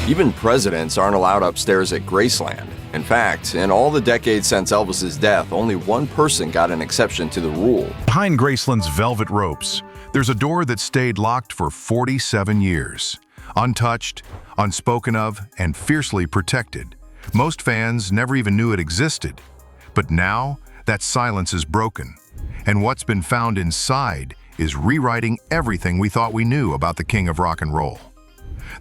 Even presidents aren't allowed upstairs at Graceland. In fact, in all the decades since Elvis's death, only one person got an exception to the rule. Behind Graceland's velvet ropes, there's a door that stayed locked for 47 years. Untouched, unspoken of, and fiercely protected. Most fans never even knew it existed. But now, that silence is broken. And what's been found inside is rewriting everything we thought we knew about the king of rock and roll.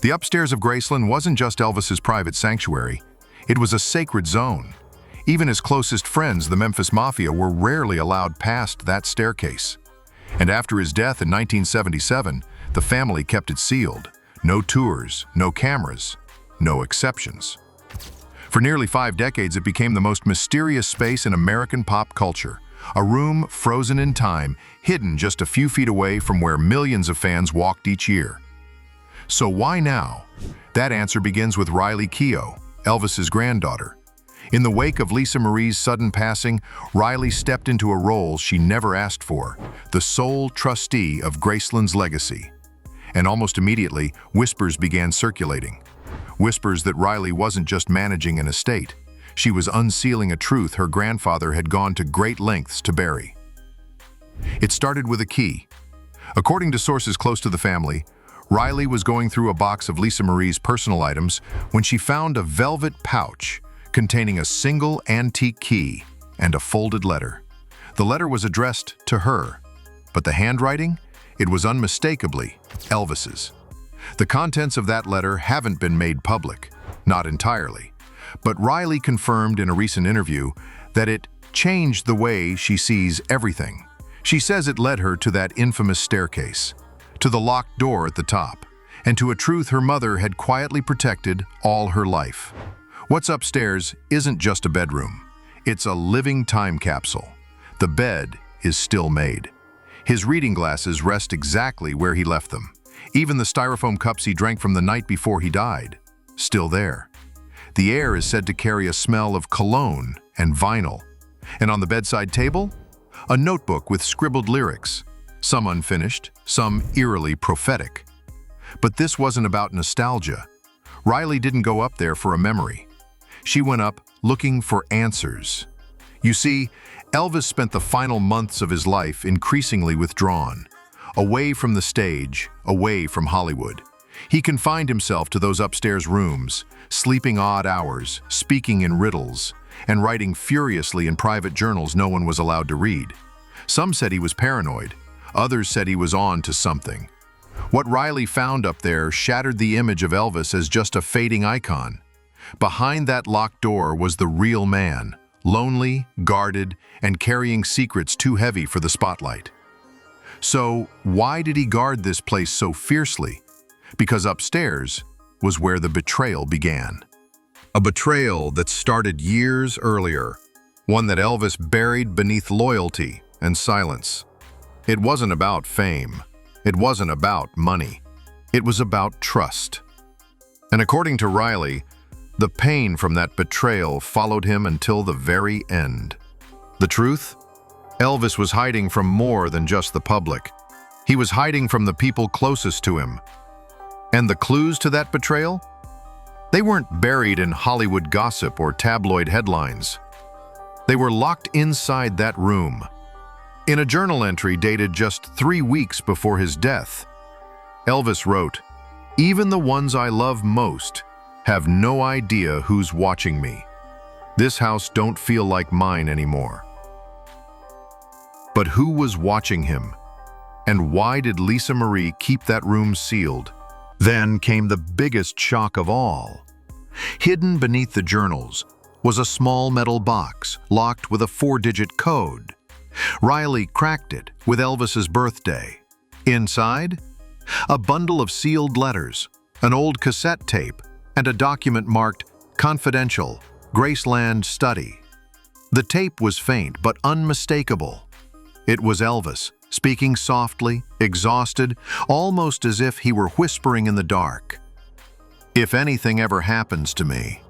The upstairs of Graceland wasn't just Elvis's private sanctuary. It was a sacred zone. Even his closest friends, the Memphis Mafia, were rarely allowed past that staircase. And after his death in 1977, the family kept it sealed. No tours, no cameras, no exceptions. For nearly 5 decades, it became the most mysterious space in American pop culture. A room frozen in time, hidden just a few feet away from where millions of fans walked each year. So why now? That answer begins with Riley Keough, Elvis's granddaughter. In the wake of Lisa Marie's sudden passing, Riley stepped into a role she never asked for, the sole trustee of Graceland's legacy. And almost immediately, whispers began circulating. Whispers that Riley wasn't just managing an estate. She was unsealing a truth her grandfather had gone to great lengths to bury. It started with a key. According to sources close to the family, Riley was going through a box of Lisa Marie's personal items when she found a velvet pouch containing a single antique key and a folded letter. The letter was addressed to her, but the handwriting? It was unmistakably Elvis's. The contents of that letter haven't been made public, not entirely, but Riley confirmed in a recent interview that it changed the way she sees everything. She says it led her to that infamous staircase, to the locked door at the top, and to a truth her mother had quietly protected all her life. What's upstairs isn't just a bedroom. It's a living time capsule. The bed is still made. His reading glasses rest exactly where he left them. Even the styrofoam cups he drank from the night before he died, still there. The air is said to carry a smell of cologne and vinyl. And on the bedside table, a notebook with scribbled lyrics, some unfinished, some eerily prophetic. But this wasn't about nostalgia. Riley didn't go up there for a memory. She went up looking for answers. You see, Elvis spent the final months of his life increasingly withdrawn, away from the stage, away from Hollywood. He confined himself to those upstairs rooms, sleeping odd hours, speaking in riddles, and writing furiously in private journals no one was allowed to read. Some said he was paranoid. Others said he was on to something. What Riley found up there shattered the image of Elvis as just a fading icon. Behind that locked door was the real man, lonely, guarded, and carrying secrets too heavy for the spotlight. So why did he guard this place so fiercely? Because upstairs was where the betrayal began. A betrayal that started years earlier, one that Elvis buried beneath loyalty and silence. It wasn't about fame. It wasn't about money. It was about trust. And according to Riley, the pain from that betrayal followed him until the very end. The truth? Elvis was hiding from more than just the public. He was hiding from the people closest to him. And the clues to that betrayal? They weren't buried in Hollywood gossip or tabloid headlines. They were locked inside that room. In a journal entry dated just 3 weeks before his death, Elvis wrote, "Even the ones I love most have no idea who's watching me. This house don't feel like mine anymore." But who was watching him? And why did Lisa Marie keep that room sealed? Then came the biggest shock of all. Hidden beneath the journals was a small metal box locked with a 4-digit code. Riley cracked it with Elvis's birthday. Inside, a bundle of sealed letters, an old cassette tape, and a document marked "Confidential, Graceland Study." The tape was faint but unmistakable. It was Elvis, speaking softly, exhausted, almost as if he were whispering in the dark. "If anything ever happens to me,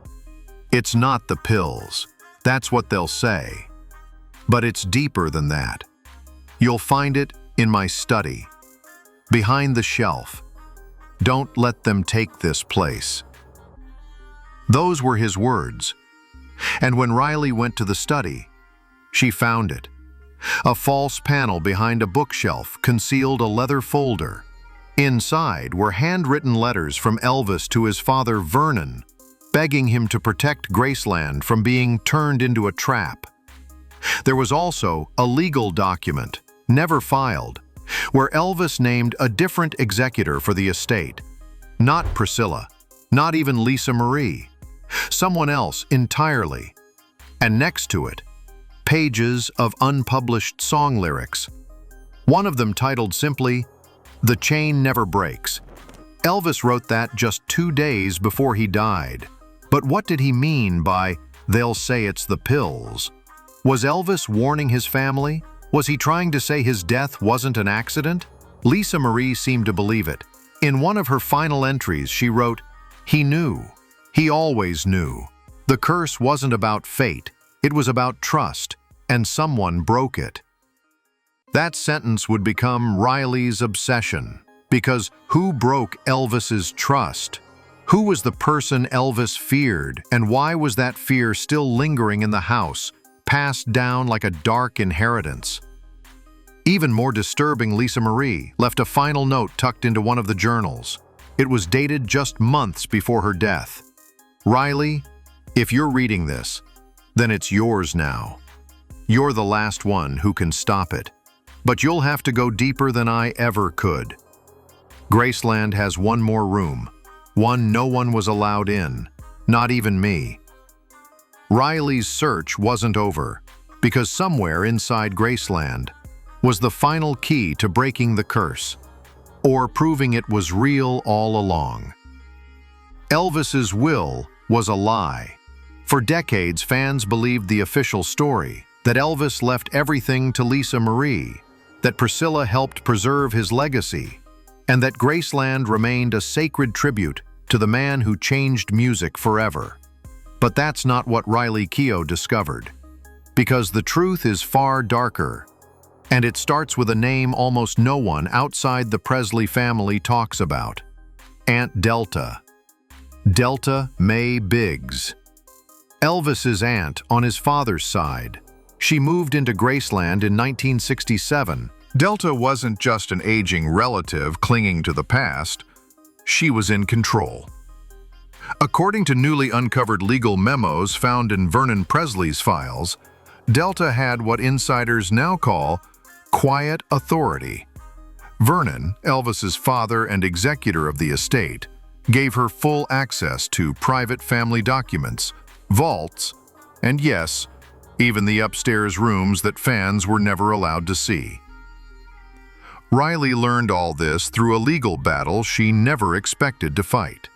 it's not the pills. That's what they'll say. But it's deeper than that. You'll find it in my study, behind the shelf. Don't let them take this place. Those were his words. And when Riley went to the study, she found it. A false panel behind a bookshelf concealed a leather folder. Inside were handwritten letters from Elvis to his father Vernon, begging him to protect Graceland from being turned into a trap. There was also a legal document, never filed, where Elvis named a different executor for the estate. Not Priscilla, not even Lisa Marie. Someone else entirely. And next to it, pages of unpublished song lyrics. One of them titled simply, "The Chain Never Breaks." Elvis wrote that just 2 days before he died. But what did he mean by, "They'll say it's the pills"? Was Elvis warning his family? Was he trying to say his death wasn't an accident? Lisa Marie seemed to believe it. In one of her final entries, she wrote, "He knew. He always knew. The curse wasn't about fate. It was about trust, and someone broke it." That sentence would become Riley's obsession, because who broke Elvis's trust? Who was the person Elvis feared, and why was that fear still lingering in the house, passed down like a dark inheritance? Even more disturbing, Lisa Marie left a final note tucked into one of the journals. It was dated just months before her death. "Riley, if you're reading this, then it's yours now. You're the last one who can stop it. But you'll have to go deeper than I ever could. Graceland has one more room, one no one was allowed in, not even me." Riley's search wasn't over, because somewhere inside Graceland was the final key to breaking the curse, or proving it was real all along. Elvis's will was a lie. For decades, fans believed the official story, that Elvis left everything to Lisa Marie, that Priscilla helped preserve his legacy, and that Graceland remained a sacred tribute to the man who changed music forever. But that's not what Riley Keough discovered, because the truth is far darker, and it starts with a name almost no one outside the Presley family talks about: Aunt Delta. Delta Mae Biggs. Elvis's aunt on his father's side. She moved into Graceland in 1967. Delta wasn't just an aging relative clinging to the past. She was in control. According to newly uncovered legal memos found in Vernon Presley's files, Delta had what insiders now call quiet authority. Vernon, Elvis's father and executor of the estate, gave her full access to private family documents, vaults, and yes, even the upstairs rooms that fans were never allowed to see. Riley learned all this through a legal battle she never expected to fight.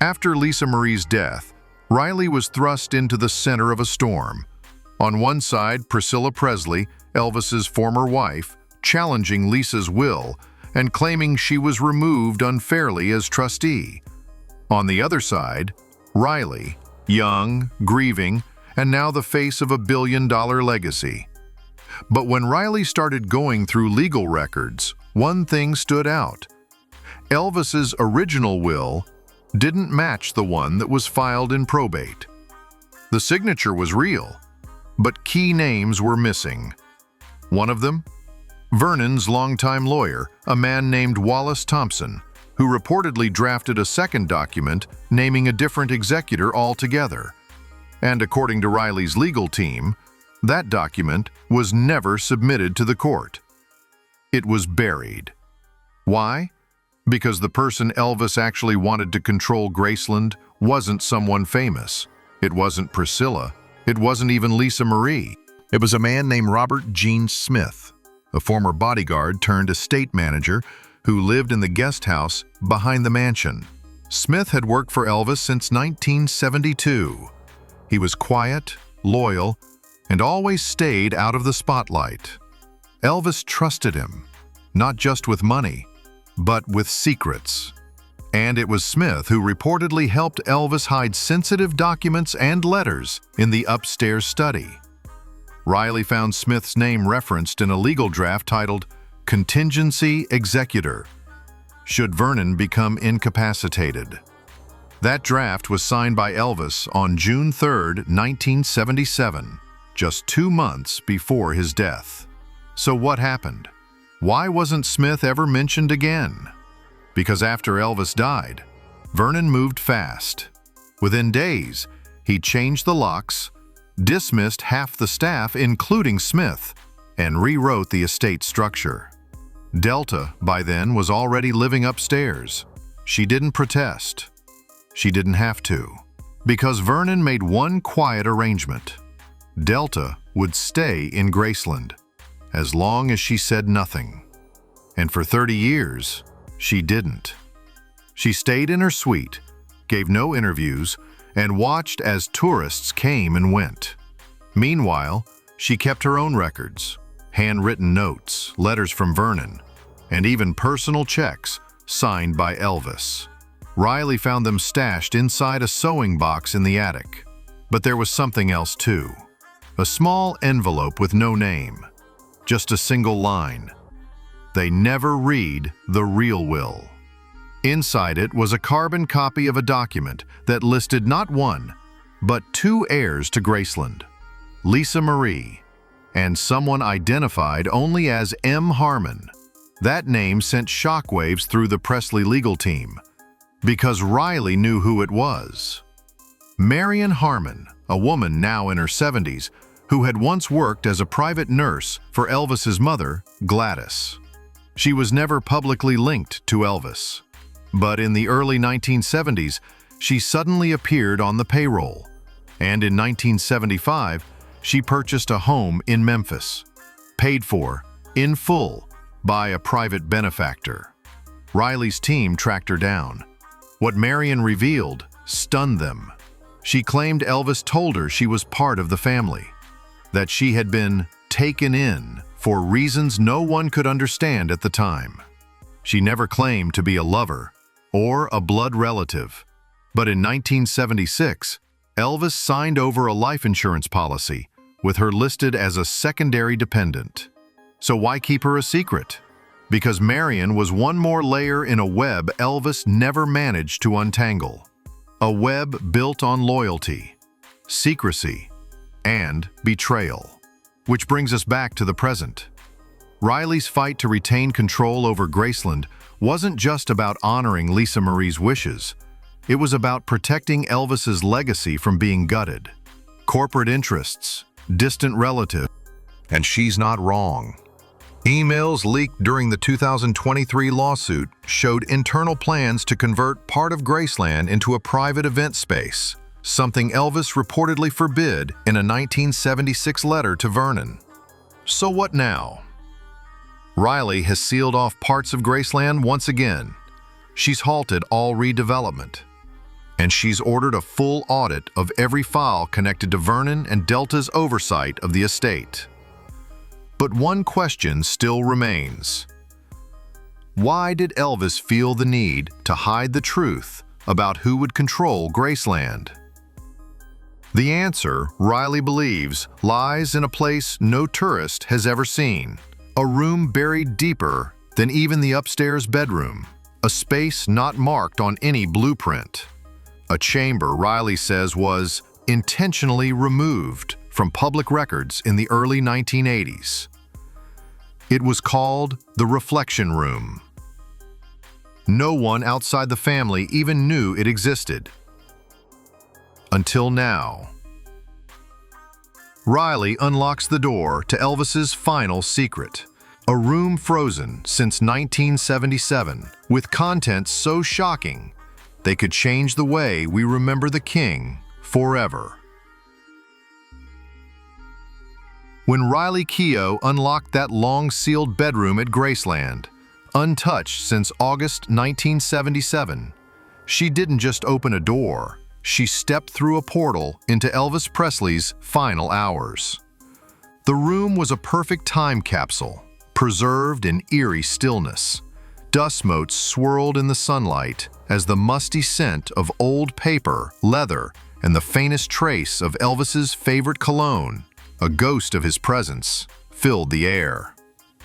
After Lisa Marie's death, Riley was thrust into the center of a storm. On one side, Priscilla Presley, Elvis's former wife, challenging Lisa's will and claiming she was removed unfairly as trustee. On the other side, Riley, young, grieving, and now the face of a billion-dollar legacy. But when Riley started going through legal records, one thing stood out. Elvis's original will didn't match the one that was filed in probate. The signature was real, but key names were missing. One of them? Vernon's longtime lawyer, a man named Wallace Thompson, who reportedly drafted a second document naming a different executor altogether. And according to Riley's legal team, that document was never submitted to the court. It was buried. Why? Because the person Elvis actually wanted to control Graceland wasn't someone famous. It wasn't Priscilla. It wasn't even Lisa Marie. It was a man named Robert Gene Smith, a former bodyguard turned estate manager who lived in the guest house behind the mansion. Smith had worked for Elvis since 1972. He was quiet, loyal, and always stayed out of the spotlight. Elvis trusted him, not just with money, but with secrets. And it was Smith who reportedly helped Elvis hide sensitive documents and letters in the upstairs study. Riley found Smith's name referenced in a legal draft titled Contingency Executor, should Vernon become incapacitated. That draft was signed by Elvis on June 3, 1977, just 2 months before his death. So what happened? Why wasn't Smith ever mentioned again? Because after Elvis died, Vernon moved fast. Within days, he changed the locks, dismissed half the staff, including Smith, and rewrote the estate structure. Delta, by then, was already living upstairs. She didn't protest. She didn't have to, because Vernon made one quiet arrangement. Delta would stay in Graceland, as long as she said nothing. And for 30 years, she didn't. She stayed in her suite, gave no interviews, and watched as tourists came and went. Meanwhile, she kept her own records, handwritten notes, letters from Vernon, and even personal checks signed by Elvis. Riley found them stashed inside a sewing box in the attic. But there was something else too. A small envelope with no name, just a single line. They never read the real will. Inside it was a carbon copy of a document that listed not one, but 2 heirs to Graceland, Lisa Marie, and someone identified only as M. Harmon. That name sent shockwaves through the Presley legal team, because Riley knew who it was. Marion Harmon, a woman now in her 70s, who had once worked as a private nurse for Elvis's mother, Gladys. She was never publicly linked to Elvis. But in the early 1970s, she suddenly appeared on the payroll. And in 1975, she purchased a home in Memphis, paid for, in full, by a private benefactor. Riley's team tracked her down. What Marion revealed stunned them. She claimed Elvis told her she was part of the family, that she had been taken in for reasons no one could understand at the time. She never claimed to be a lover or a blood relative. But in 1976, Elvis signed over a life insurance policy with her listed as a secondary dependent. So why keep her a secret? Because Marion was one more layer in a web Elvis never managed to untangle. A web built on loyalty, secrecy, and betrayal. Which brings us back to the present. Riley's fight to retain control over Graceland wasn't just about honoring Lisa Marie's wishes. It was about protecting Elvis's legacy from being gutted. Corporate interests, distant relatives, and she's not wrong. Emails leaked during the 2023 lawsuit showed internal plans to convert part of Graceland into a private event space, something Elvis reportedly forbid in a 1976 letter to Vernon. So what now? Riley has sealed off parts of Graceland once again. She's halted all redevelopment. And she's ordered a full audit of every file connected to Vernon and Delta's oversight of the estate. But one question still remains. Why did Elvis feel the need to hide the truth about who would control Graceland? The answer, Riley believes, lies in a place no tourist has ever seen. A room buried deeper than even the upstairs bedroom. A space not marked on any blueprint. A chamber Riley says was intentionally removed from public records in the early 1980s. It was called the Reflection Room. No one outside the family even knew it existed. Until now. Riley unlocks the door to Elvis's final secret. A room frozen since 1977, with contents so shocking they could change the way we remember the king forever. When Riley Keough unlocked that long-sealed bedroom at Graceland, untouched since August 1977, she didn't just open a door, she stepped through a portal into Elvis Presley's final hours. The room was a perfect time capsule, preserved in eerie stillness. Dust motes swirled in the sunlight as the musty scent of old paper, leather, and the faintest trace of Elvis's favorite cologne, a ghost of his presence, filled the air.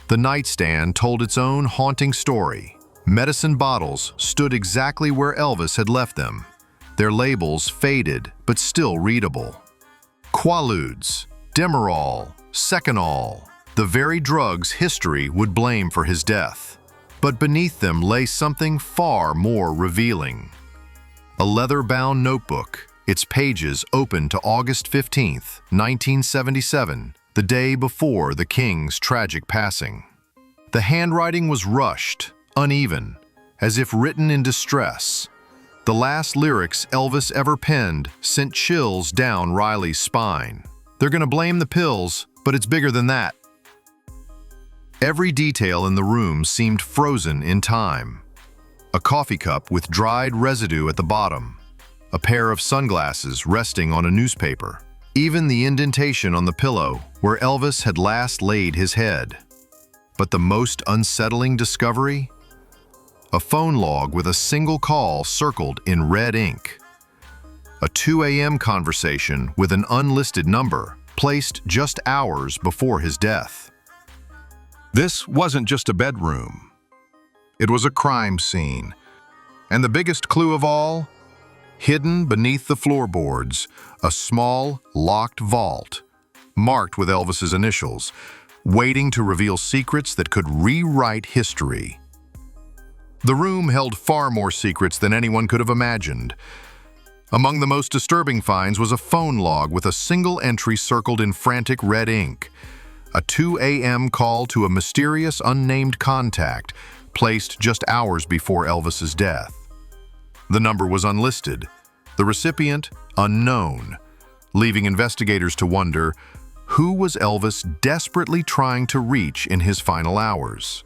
The nightstand told its own haunting story. Medicine bottles stood exactly where Elvis had left them. their labels faded but still readable. Quaaludes, Demerol, Seconal, the very drugs history would blame for his death. But beneath them lay something far more revealing. A leather-bound notebook, its pages open to August 15, 1977, the day before the king's tragic passing. The handwriting was rushed, uneven, as if written in distress. The last lyrics Elvis ever penned sent chills down Riley's spine. They're gonna blame the pills, but it's bigger than that. Every detail in the room seemed frozen in time. A coffee cup with dried residue at the bottom, a pair of sunglasses resting on a newspaper, even the indentation on the pillow where Elvis had last laid his head. But the most unsettling discovery? A phone log with a single call circled in red ink. A 2 a.m. conversation with an unlisted number, placed just hours before his death. This wasn't just a bedroom. It was a crime scene. And the biggest clue of all? Hidden beneath the floorboards, a small, locked vault, marked with Elvis's initials, waiting to reveal secrets that could rewrite history. The room held far more secrets than anyone could have imagined. Among the most disturbing finds was a phone log with a single entry circled in frantic red ink. A 2 a.m. call to a mysterious unnamed contact, placed just hours before Elvis's death. The number was unlisted, the recipient unknown, leaving investigators to wonder, who was Elvis desperately trying to reach in his final hours?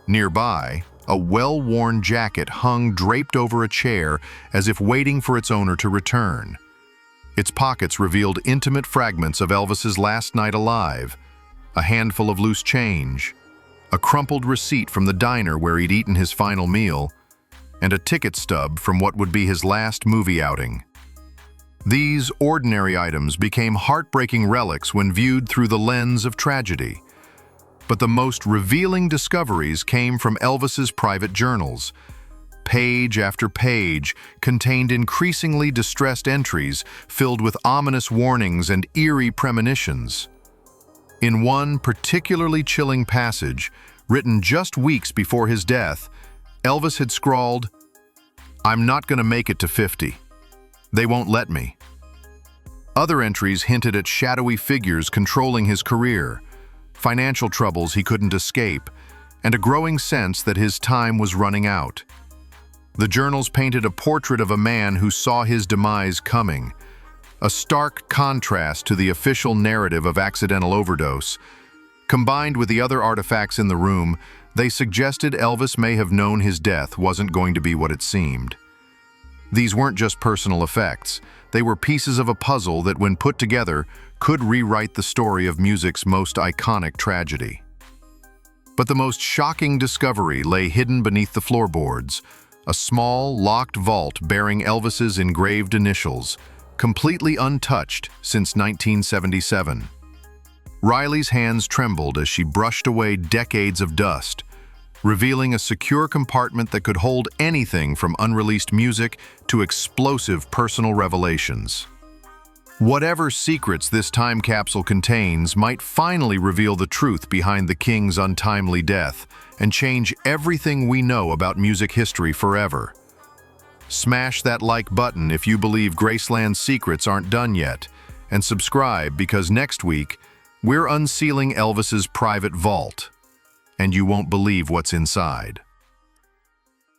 Nearby, a well-worn jacket hung draped over a chair as if waiting for its owner to return. Its pockets revealed intimate fragments of Elvis's last night alive, a handful of loose change, a crumpled receipt from the diner where he'd eaten his final meal, and a ticket stub from what would be his last movie outing. These ordinary items became heartbreaking relics when viewed through the lens of tragedy. But the most revealing discoveries came from Elvis's private journals. Page after page contained increasingly distressed entries filled with ominous warnings and eerie premonitions. In one particularly chilling passage, written just weeks before his death, Elvis had scrawled, "I'm not going to make it to 50. They won't let me." Other entries hinted at shadowy figures controlling his career, financial troubles he couldn't escape, and a growing sense that his time was running out. The journals painted a portrait of a man who saw his demise coming, a stark contrast to the official narrative of accidental overdose. Combined with the other artifacts in the room, they suggested Elvis may have known his death wasn't going to be what it seemed. These weren't just personal effects. They were pieces of a puzzle that, when put together, could rewrite the story of music's most iconic tragedy. But the most shocking discovery lay hidden beneath the floorboards, a small, locked vault bearing Elvis's engraved initials, completely untouched since 1977. Riley's hands trembled as she brushed away decades of dust, revealing a secure compartment that could hold anything from unreleased music to explosive personal revelations. Whatever secrets this time capsule contains might finally reveal the truth behind the king's untimely death and change everything we know about music history forever. Smash that like button if you believe Graceland's secrets aren't done yet, and subscribe because next week, we're unsealing Elvis's private vault, and you won't believe what's inside.